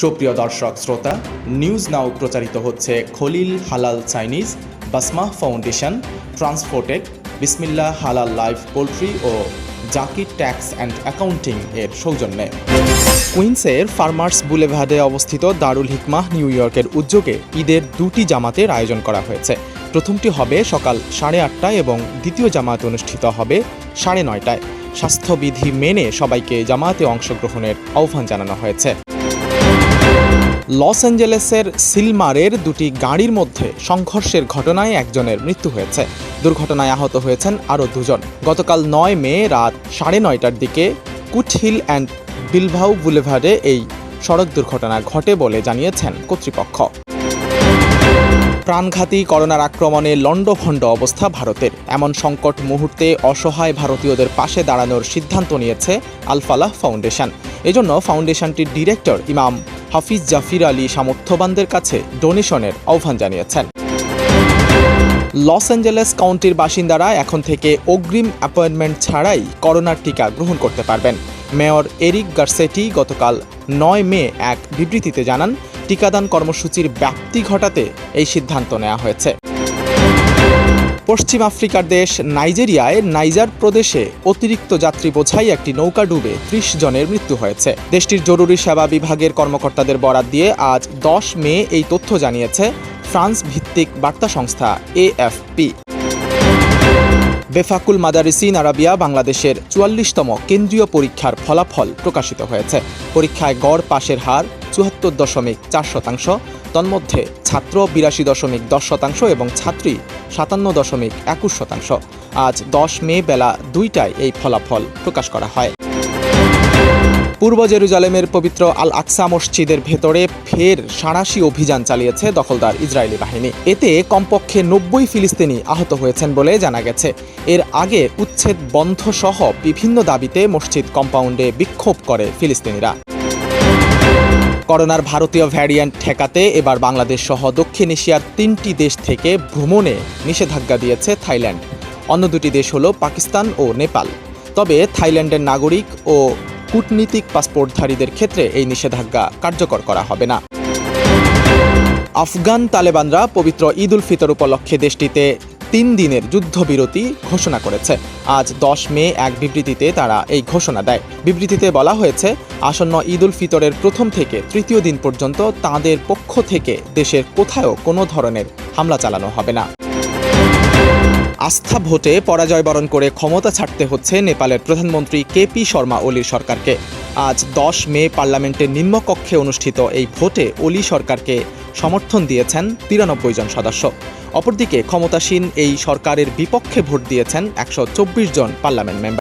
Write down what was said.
সুপ্রিয় দর্শক শ্রোতা, নিউজ নাও প্রচারিত হচ্ছে খলিল হালাল Chinese, বাসমা foundation, Transfotech, Bismillah Halal life poultry ও জাকির ট্যাক্স অ্যান্ড অ্যাকাউন্টিং এর সৌজন্যে। কুইন্সের ফার্মার্স বুলেভার্ডে অবস্থিত দারুল হিকমাহ নিউ ইয়র্কের উদ্যোগে ঈদের দুটি জামাতের আয়োজন করা হয়েছে। প্রথমটি হবে সকাল 8:30টায় এবং দ্বিতীয় জামাত অনুষ্ঠিত হবে 9:30টায়। স্বাস্থ্যবিধি মেনে সবাইকে জামাতে অংশগ্রহণের আহ্বান জানানো হয়েছে। লস অ্যাঞ্জেলেসের সিলমারের দুটি গাড়ির মধ্যে সংঘর্ষের ঘটনায় একজনের মৃত্যু হয়েছে। দুর্ঘটনায় আহত হয়েছেন আরও দুজন। গতকাল 9 মে রাত 9:30টার দিকে কুটহিল অ্যান্ড বিলভাউ বুলেভার্ডে এই সড়ক দুর্ঘটনা ঘটে বলে জানিয়েছেন কর্তৃপক্ষ। প্রাণঘাতী করোনার আক্রমণে লণ্ডভণ্ড অবস্থা ভারতের। এমন সংকট মুহূর্তে অসহায় ভারতীয়দের পাশে দাঁড়ানোর সিদ্ধান্ত নিয়েছে আল ফালাহ ফাউন্ডেশন। এজন্য ফাউন্ডেশনটির ডিরেক্টর ইমাম হাফিজ জাফির আলী সামর্থ্যবানদের কাছে ডোনেশনের আহ্বান জানিয়েছেন। লস অ্যাঞ্জেলেস কাউন্টির বাসিন্দারা এখন থেকে অগ্রিম অ্যাপয়েন্টমেন্ট ছাড়াই করোনার টিকা গ্রহণ করতে পারবেন। মেয়র এরিক গার্সেটি গতকাল 9 মে এক বিবৃতিতে জানান, টিকাদান কর্মসূচির ব্যাপ্তি ঘটাতে এই সিদ্ধান্ত নেওয়া হয়েছে। পশ্চিম আফ্রিকার দেশ নাইজেরিয়ায় নাইজার প্রদেশে অতিরিক্ত যাত্রী বোঝাই একটি নৌকা ডুবে 30 জনের মৃত্যু হয়েছে। দেশটির জরুরি সেবা বিভাগের কর্মকর্তাদের বরাত দিয়ে আজ 10 মে এই তথ্য জানিয়েছে ফ্রান্স ভিত্তিক বার্তা সংস্থা AFP। বেফাকুল মাদারিসিন আরাবিয়া বাংলাদেশের 44তম কেন্দ্রীয় পরীক্ষার ফলাফল প্রকাশিত হয়েছে। পরীক্ষায় গড় পাশের হার 74.4%, তন্মধ্যে ছাত্র 82.10% এবং ছাত্রী 57.21%। আজ 10 মে বেলা 2টায় এই ফলাফল প্রকাশ করা হয়। পূর্ব জেরুজালেমের পবিত্র আল আকসা মসজিদের ভেতরে ফের সাঁড়াশি অভিযান চালিয়েছে দখলদার ইসরায়েলি বাহিনী। এতে কমপক্ষে 90 ফিলিস্তিনি আহত হয়েছেন বলে জানা গেছে। এর আগে উচ্ছেদ বন্ধ সহ বিভিন্ন দাবিতে মসজিদ কম্পাউন্ডে বিক্ষোভ করে ফিলিস্তিনিরা। করোনার ভারতীয় ভ্যারিয়েন্ট ঠেকাতে এবার বাংলাদেশ সহ দক্ষিণ এশিয়ার 3টি দেশ থেকে ভ্রমণে নিষেধাজ্ঞা দিয়েছে থাইল্যান্ড। অন্য দুটি দেশ হল পাকিস্তান ও নেপাল। তবে থাইল্যান্ডের নাগরিক ও কূটনীতিক পাসপোর্টধারীদের ক্ষেত্রে এই নিষেধাজ্ঞা কার্যকর করা হবে না। আফগান তালেবানরা পবিত্র ঈদ উল ফিতর উপলক্ষে দেশটিতে 3 দিনের যুদ্ধবিরতি ঘোষণা করেছে। আজ 10 মে এক বিবৃতিতে তারা এই ঘোষণা দেয়। বিবৃতিতে বলা হয়েছে, আসন্ন ঈদ উল ফিতরের প্রথম থেকে তৃতীয় দিন পর্যন্ত তাঁদের পক্ষ থেকে দেশের কোথাও কোনো ধরনের হামলা চালানো হবে না। আস্থা ভোটে পরাজয় বরণ করে ক্ষমতা ছাড়তে হচ্ছে নেপালের প্রধানমন্ত্রী KP শর্মা ওলির সরকারকে। আজ 10 মে পার্লামেন্টের নিম্নকক্ষে অনুষ্ঠিত এই ভোটে ওলি সরকারকে সমর্থন দিয়েছেন 93 জন সদস্য। অপরদিকে ক্ষমতাসীন এই সরকারের বিপক্ষে ভোট দিয়েছেন 124 জন পার্লামেন্ট মেম্বার।